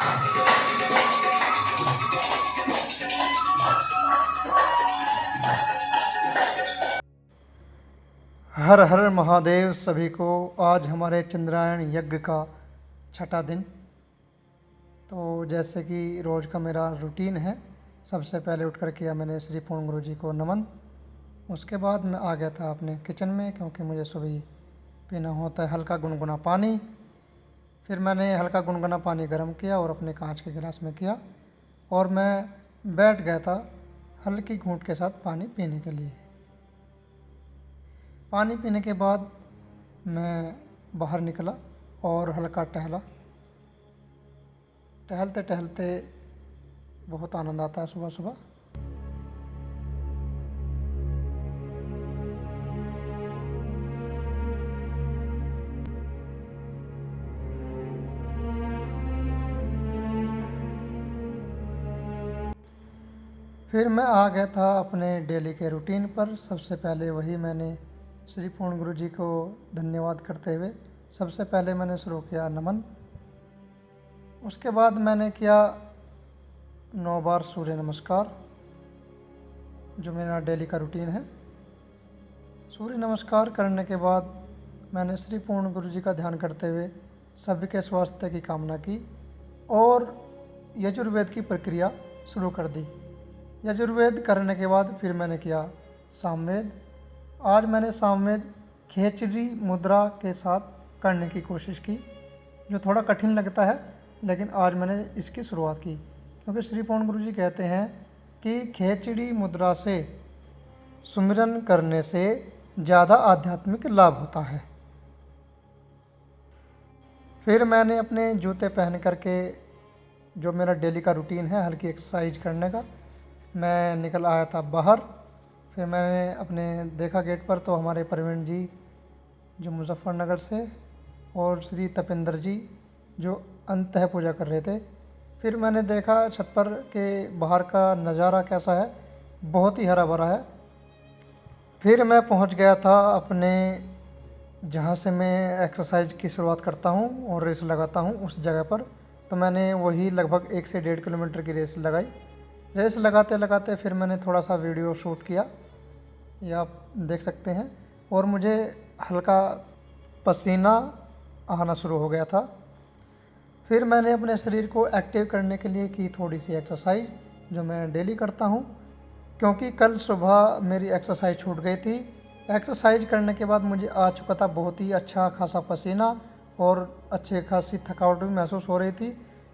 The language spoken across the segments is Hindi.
हर हर महादेव सभी को। आज हमारे चंद्रायण यज्ञ का छठा दिन। तो जैसे कि रोज़ का मेरा रूटीन है, सबसे पहले उठ कर किया मैंने श्री पूर्ण गुरु जी को नमन। उसके बाद मैं आ गया था अपने किचन में, क्योंकि मुझे सुबह पीना होता है हल्का गुनगुना पानी। फिर मैंने हल्का गुनगुना पानी गर्म किया और अपने कांच के गिलास में किया, और मैं बैठ गया था हल्की घूंट के साथ पानी पीने के लिए। पानी पीने के बाद मैं बाहर निकला और हल्का टहला। टहलते टहलते बहुत आनंद आता है सुबह सुबह। फिर मैं आ गया था अपने डेली के रूटीन पर। सबसे पहले वही मैंने श्री पूर्ण गुरु जी को धन्यवाद करते हुए सबसे पहले मैंने शुरू किया नमन। उसके बाद मैंने किया 9 बार सूर्य नमस्कार, जो मेरा डेली का रूटीन है। सूर्य नमस्कार करने के बाद मैंने श्री पूर्ण गुरु जी का ध्यान करते हुए सभी के स्वास्थ्य की कामना की और यजुर्वेद की प्रक्रिया शुरू कर दी। यजुर्वेद करने के बाद फिर मैंने किया सामवेद। आज मैंने सामवेद खेचरी मुद्रा के साथ करने की कोशिश की, जो थोड़ा कठिन लगता है, लेकिन आज मैंने इसकी शुरुआत की, क्योंकि श्री पूर्ण गुरु जी कहते हैं कि खेचरी मुद्रा से सुमिरन करने से ज़्यादा आध्यात्मिक लाभ होता है। फिर मैंने अपने जूते पहन करके, जो मेरा डेली का रूटीन है हल्की एक्सरसाइज करने का, मैं निकल आया था बाहर। फिर मैंने अपने देखा गेट पर तो हमारे प्रवीण जी जो मुजफ्फरनगर से और श्री तपेंद्र जी जो अंतः पूजा कर रहे थे। फिर मैंने देखा छत पर के बाहर का नज़ारा कैसा है, बहुत ही हरा भरा है। फिर मैं पहुंच गया था अपने जहां से मैं एक्सरसाइज की शुरुआत करता हूं और रेस लगाता हूं, उस जगह पर। तो मैंने वही लगभग 1 से 1.5 किलोमीटर की रेस लगाई। रेस लगाते लगाते फिर मैंने थोड़ा सा वीडियो शूट किया, ये आप देख सकते हैं। और मुझे हल्का पसीना आना शुरू हो गया था। फिर मैंने अपने शरीर को एक्टिव करने के लिए की थोड़ी सी एक्सरसाइज, जो मैं डेली करता हूँ, क्योंकि कल सुबह मेरी एक्सरसाइज छूट गई थी। एक्सरसाइज करने के बाद मुझे आ चुका था बहुत ही अच्छा खासा पसीना और अच्छी खासी थकावट भी महसूस हो रही थी।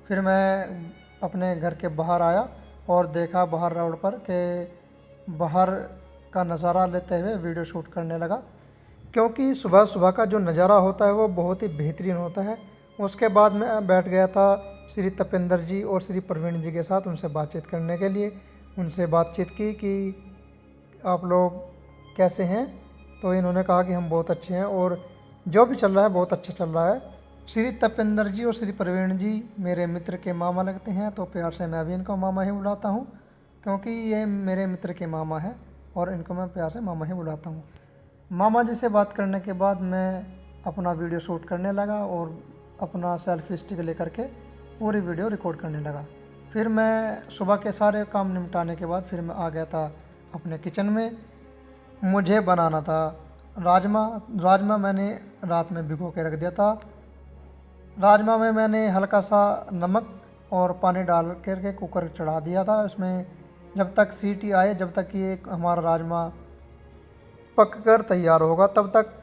फिर मैं अपने घर के बाहर आया और देखा बाहर रोड पर कि बाहर का नज़ारा लेते हुए वीडियो शूट करने लगा, क्योंकि सुबह सुबह का जो नज़ारा होता है वो बहुत ही बेहतरीन होता है। उसके बाद मैं बैठ गया था श्री तपेंद्र जी और श्री प्रवीण जी के साथ उनसे बातचीत करने के लिए। उनसे बातचीत की कि आप लोग कैसे हैं, तो इन्होंने कहा कि हम बहुत अच्छे हैं और जो भी चल रहा है बहुत अच्छा चल रहा है। श्री तपेंद्र जी और श्री प्रवीण जी मेरे मित्र के मामा लगते हैं, तो प्यार से मैं भी इनको मामा ही बुलाता हूँ, क्योंकि ये मेरे मित्र के मामा हैं और इनको मैं प्यार से मामा ही बुलाता हूँ। मामा जी से बात करने के बाद मैं अपना वीडियो शूट करने लगा और अपना सेल्फी स्टिक लेकर के पूरी वीडियो रिकॉर्ड करने लगा। फिर मैं सुबह के सारे काम निपटाने के बाद फिर मैं आ गया था अपने किचन में। मुझे बनाना था राजमा मैंने रात में भिगो के रख दिया था। राजमा में मैंने हल्का सा नमक और पानी डाल करके कुकर चढ़ा दिया था। उसमें जब तक सीटी आए, जब तक ये हमारा राजमा पक कर तैयार होगा, तब तक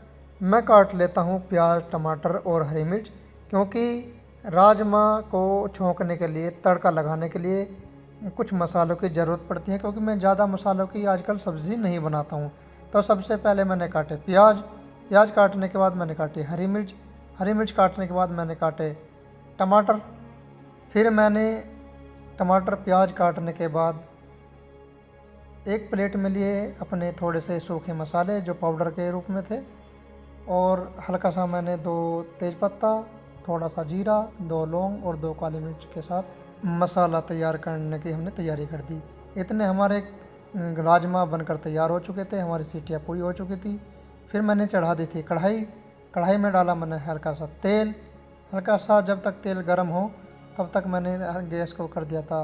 मैं काट लेता हूँ प्याज, टमाटर और हरी मिर्च, क्योंकि राजमा को छोंकने के लिए, तड़का लगाने के लिए कुछ मसालों की ज़रूरत पड़ती है, क्योंकि मैं ज़्यादा मसालों की आजकल सब्ज़ी नहीं बनाता हूँ। तो सबसे पहले मैंने काटे प्याज काटने के बाद मैंने काटी हरी मिर्च काटने के बाद मैंने काटे टमाटर। फिर मैंने टमाटर प्याज काटने के बाद एक प्लेट में लिए अपने थोड़े से सूखे मसाले जो पाउडर के रूप में थे, और हल्का सा मैंने 2 तेज़पत्ता, थोड़ा सा जीरा, 2 लौंग और 2 काली मिर्च के साथ मसाला तैयार करने की हमने तैयारी कर दी। इतने हमारे राजमा बनकर तैयार हो चुके थे, हमारी सीटियाँ पूरी हो चुकी थी। फिर मैंने चढ़ा दी थी कढ़ाई में डाला मैंने हल्का सा तेल। हल्का सा जब तक तेल गर्म हो तब तक मैंने गैस को कर दिया था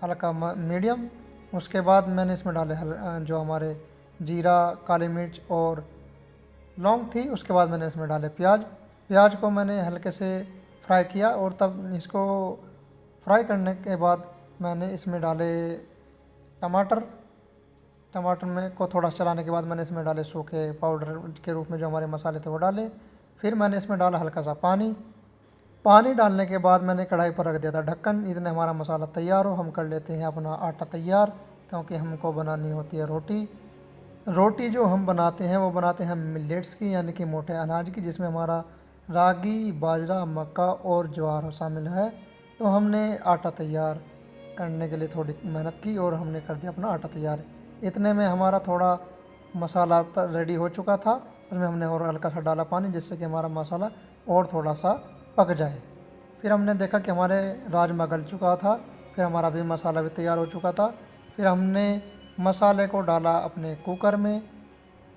हल्का मीडियम। उसके बाद मैंने इसमें डाले जो हमारे जीरा, काली मिर्च और लौंग थी। उसके बाद मैंने इसमें डाले प्याज को मैंने हल्के से फ्राई किया और तब इसको फ्राई करने के बाद मैंने इसमें डाले टमाटर में को थोड़ा चलाने के बाद मैंने इसमें डाले सूखे पाउडर के रूप में जो हमारे मसाले थे वो डाले। फिर मैंने इसमें डाला हल्का सा पानी डालने के बाद मैंने कढ़ाई पर रख दिया था ढक्कन। इतने हमारा मसाला तैयार हो हम कर लेते हैं अपना आटा तैयार, क्योंकि हमको बनानी होती है रोटी जो हम बनाते हैं वो बनाते हैं मिलेट्स की, यानी कि मोटे अनाज की, जिसमें हमारा रागी, बाजरा, मक्का और ज्वार शामिल है। तो हमने आटा तैयार करने के लिए थोड़ी मेहनत की और हमने कर दिया अपना आटा तैयार। इतने में हमारा थोड़ा मसाला रेडी हो चुका था। उसमें हमने और हल्का सा डाला पानी, जिससे कि हमारा मसाला और थोड़ा सा पक जाए। फिर हमने देखा कि हमारे राजमा गल चुका था, फिर हमारा भी मसाला भी तैयार हो चुका था। फिर हमने मसाले को डाला अपने कुकर में,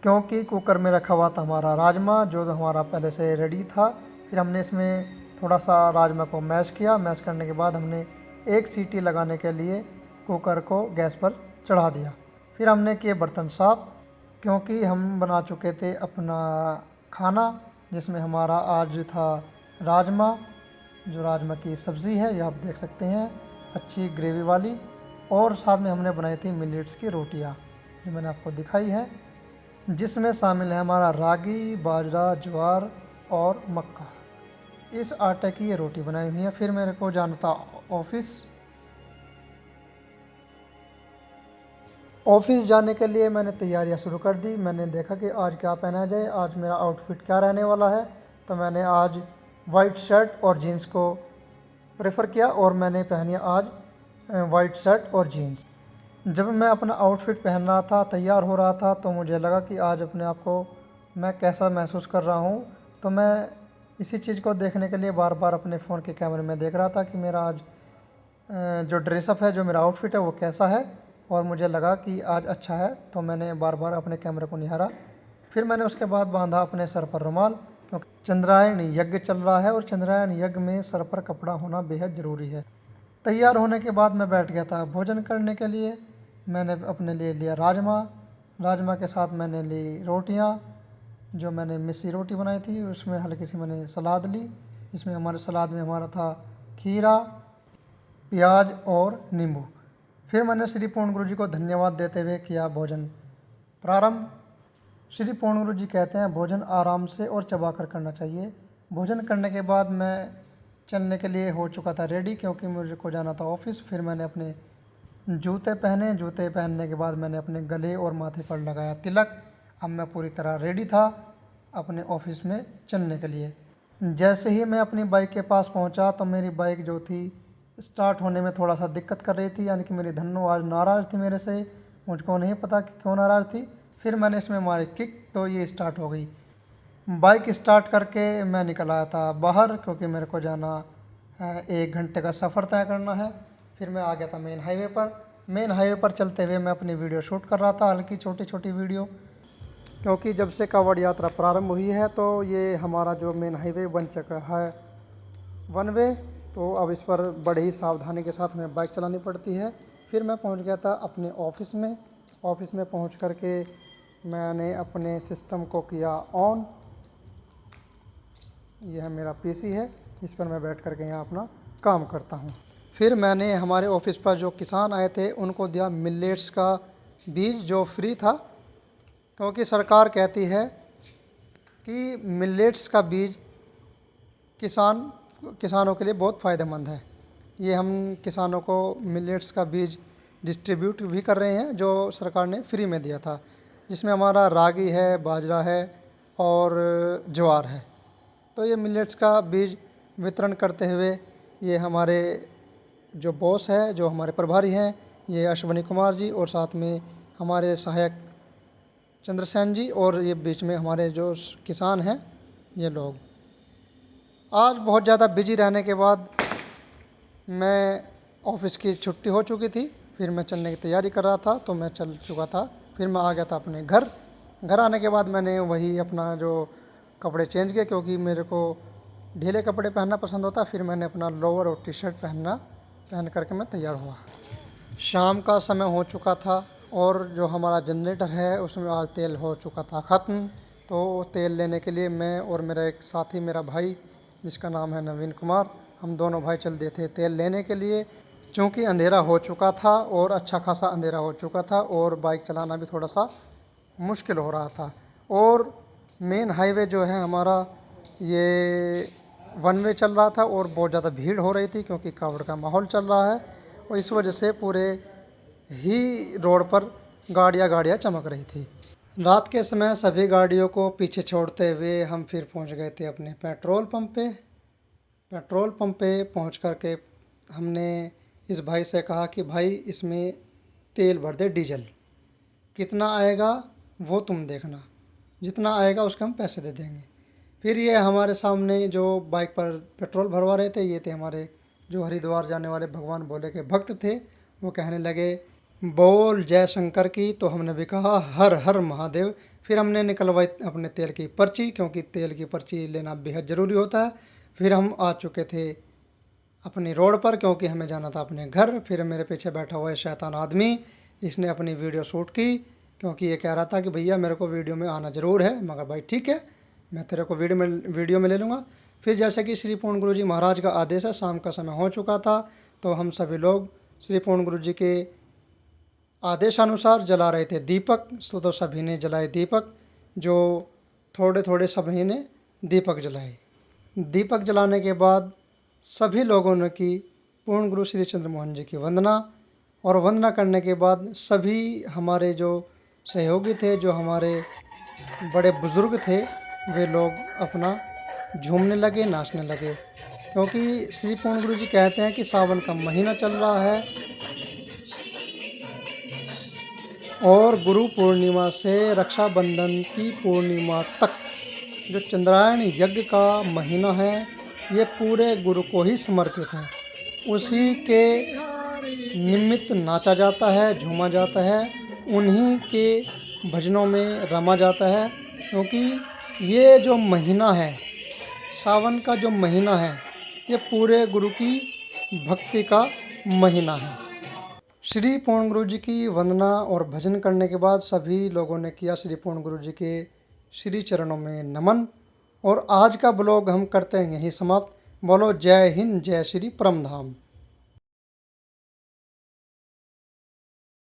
क्योंकि कुकर में रखा हुआ था हमारा राजमा जो हमारा पहले से रेडी था। फिर हमने इसमें थोड़ा सा राजमा को मैश किया। मैश करने के बाद हमने एक सीटी लगाने के लिए कुकर को गैस पर चढ़ा दिया। फिर हमने किए बर्तन साफ़, क्योंकि हम बना चुके थे अपना खाना, जिसमें हमारा आज था राजमा, जो राजमा की सब्ज़ी है, ये आप देख सकते हैं, अच्छी ग्रेवी वाली। और साथ में हमने बनाई थी मिलेट्स की रोटियां, जो मैंने आपको दिखाई है, जिसमें शामिल है हमारा रागी, बाजरा, ज्वार और मक्का। इस आटे की ये रोटी बनाई हुई है। फिर मेरे को जाना था ऑफिस जाने के लिए मैंने तैयारियां शुरू कर दी। मैंने देखा कि आज क्या पहना जाए, आज मेरा आउटफिट क्या रहने वाला है। तो मैंने आज वाइट शर्ट और जीन्स को प्रेफर किया और मैंने पहनी आज वाइट शर्ट और जीन्स। जब मैं अपना आउटफिट पहन रहा था, तैयार हो रहा था, तो मुझे लगा कि आज अपने आप को मैं कैसा महसूस कर रहा हूँ। तो मैं इसी चीज़ को देखने के लिए बार बार अपने फ़ोन के कैमरे में देख रहा था कि मेरा आज जो ड्रेसअप है, जो मेरा आउटफिट है, वो कैसा है। और मुझे लगा कि आज अच्छा है, तो मैंने बार बार अपने कैमरे को निहारा। फिर मैंने उसके बाद बांधा अपने सर पर रुमाल, क्योंकि चंद्रायन यज्ञ चल रहा है और चंद्रायन यज्ञ में सर पर कपड़ा होना बेहद ज़रूरी है। तैयार होने के बाद मैं बैठ गया था भोजन करने के लिए। मैंने अपने लिए लिया राजमा के साथ मैंने ली रोटियां, जो मैंने मिस्सी रोटी बनाई थी। उसमें हल्की सी मैंने सलाद ली, जिसमें हमारे सलाद में हमारा था खीरा, प्याज और नींबू। फिर मैंने श्री पूर्ण गुरु जी को धन्यवाद देते हुए किया भोजन प्रारंभ। श्री पूर्ण गुरु जी कहते हैं भोजन आराम से और चबा कर करना चाहिए। भोजन करने के बाद मैं चलने के लिए हो चुका था रेडी, क्योंकि मुझे को जाना था ऑफिस। फिर मैंने अपने जूते पहनने के बाद मैंने अपने गले और माथे पर लगाया तिलक। अब मैं पूरी तरह रेडी था अपने ऑफिस में चलने के लिए। जैसे ही मैं अपनी बाइक के पास पहुंचा, तो मेरी बाइक जो थी स्टार्ट होने में थोड़ा सा दिक्कत कर रही थी, यानी कि मेरी धन्नो आज नाराज़ थी मेरे से। मुझको नहीं पता कि क्यों नाराज़ थी। फिर मैंने इसमें मारी किक, तो ये स्टार्ट हो गई। बाइक स्टार्ट करके मैं निकल आया था बाहर, क्योंकि मेरे को जाना है, 1 घंटे का सफ़र तय करना है। फिर मैं आ गया था मेन हाईवे पर चलते हुए मैं अपनी वीडियो शूट कर रहा था, हल्की छोटी छोटी वीडियो, क्योंकि जब से कांवड़ यात्रा प्रारंभ हुई है तो ये हमारा जो मेन हाईवे बन चुका है वन वे। तो अब इस पर बड़े ही सावधानी के साथ में बाइक चलानी पड़ती है। फिर मैं पहुंच गया था अपने ऑफिस में पहुंच करके मैंने अपने सिस्टम को किया ऑन। यह है मेरा पीसी है, इस पर मैं बैठ करके यहाँ अपना काम करता हूँ। फिर मैंने हमारे ऑफिस पर जो किसान आए थे उनको दिया मिलेट्स का बीज, जो फ्री था, क्योंकि सरकार कहती है कि मिलेट्स का बीज किसानों के लिए बहुत फ़ायदेमंद है। ये हम किसानों को मिलेट्स का बीज डिस्ट्रीब्यूट भी कर रहे हैं, जो सरकार ने फ्री में दिया था, जिसमें हमारा रागी है, बाजरा है और ज्वार है। तो ये मिलेट्स का बीज वितरण करते हुए ये हमारे जो बॉस है, जो हमारे प्रभारी हैं, ये अश्वनी कुमार जी, और साथ में हमारे सहायक चंद्रसेन जी, और ये बीच में हमारे जो किसान हैं ये लोग। आज बहुत ज़्यादा बिजी रहने के बाद मैं ऑफिस की छुट्टी हो चुकी थी। फिर मैं चलने की तैयारी कर रहा था, तो मैं चल चुका था। फिर मैं आ गया था अपने घर आने के बाद मैंने वही अपना जो कपड़े चेंज किए, क्योंकि मेरे को ढीले कपड़े पहनना पसंद होता, फिर मैंने अपना लोअर और टी शर्ट पहन करके मैं तैयार हुआ। शाम का समय हो चुका था और जो हमारा जनरेटर है उसमें आज तेल हो चुका था ख़त्म। तो तेल लेने के लिए मैं और मेरा एक साथी, मेरा भाई जिसका नाम है नवीन कुमार, हम दोनों भाई चल दिए थे तेल लेने के लिए। क्योंकि अंधेरा हो चुका था और अच्छा खासा अंधेरा हो चुका था और बाइक चलाना भी थोड़ा सा मुश्किल हो रहा था। और मेन हाईवे जो है हमारा, ये वन वे चल रहा था और बहुत ज़्यादा भीड़ हो रही थी क्योंकि कावड़ का माहौल चल रहा है और इस वजह से पूरे ही रोड पर गाड़ियाँ चमक रही थी। रात के समय सभी गाड़ियों को पीछे छोड़ते हुए हम फिर पहुंच गए थे अपने पेट्रोल पंप पे। पेट्रोल पंप पे पहुंच कर के हमने इस भाई से कहा कि भाई इसमें तेल भर दे डीजल, कितना आएगा वो तुम देखना, जितना आएगा उसके हम पैसे दे देंगे। फिर ये हमारे सामने जो बाइक पर पेट्रोल भरवा रहे थे, ये थे हमारे जो हरिद्वार जाने वाले भगवान भोले के भक्त थे। वो कहने लगे बोल जय शंकर की, तो हमने भी कहा हर हर महादेव। फिर हमने निकलवाई अपने तेल की पर्ची, क्योंकि तेल की पर्ची लेना बेहद ज़रूरी होता है। फिर हम आ चुके थे अपनी रोड पर क्योंकि हमें जाना था अपने घर। फिर मेरे पीछे बैठा हुआ है शैतान आदमी, इसने अपनी वीडियो शूट की क्योंकि ये कह रहा था कि भैया मेरे को वीडियो में आना ज़रूर है। मगर भाई ठीक है, मैं तेरे को वीडियो में ले लूँगा। फिर जैसे कि श्री पूर्ण गुरु जी महाराज का आदेश है, शाम का समय हो चुका था, तो हम सभी लोग श्री पूर्ण गुरु जी के आदेशानुसार जला रहे थे दीपक। तो सभी ने जलाए दीपक, जो थोड़े थोड़े सभी ने दीपक जलाए। दीपक जलाने के बाद सभी लोगों ने की पूर्ण गुरु श्री चंद्रमोहन जी की वंदना। और वंदना करने के बाद सभी हमारे जो सहयोगी थे, जो हमारे बड़े बुज़ुर्ग थे, वे लोग अपना झूमने लगे, नाचने लगे। क्योंकि श्री पूर्ण गुरु जी कहते हैं कि सावन का महीना चल रहा है और गुरु पूर्णिमा से रक्षाबंधन की पूर्णिमा तक जो चंद्रायण यज्ञ का महीना है, ये पूरे गुरु को ही समर्पित है। उसी के निमित्त नाचा जाता है, झूमा जाता है, उन्हीं के भजनों में रमा जाता है। क्योंकि ये जो महीना है, सावन का जो महीना है, ये पूरे गुरु की भक्ति का महीना है। श्री पूर्ण गुरु जी की वंदना और भजन करने के बाद सभी लोगों ने किया श्री पूर्ण गुरु जी के श्री चरणों में नमन। और आज का ब्लॉग हम करते हैं यहीं समाप्त। बोलो जय हिंद, जय श्री परम धाम।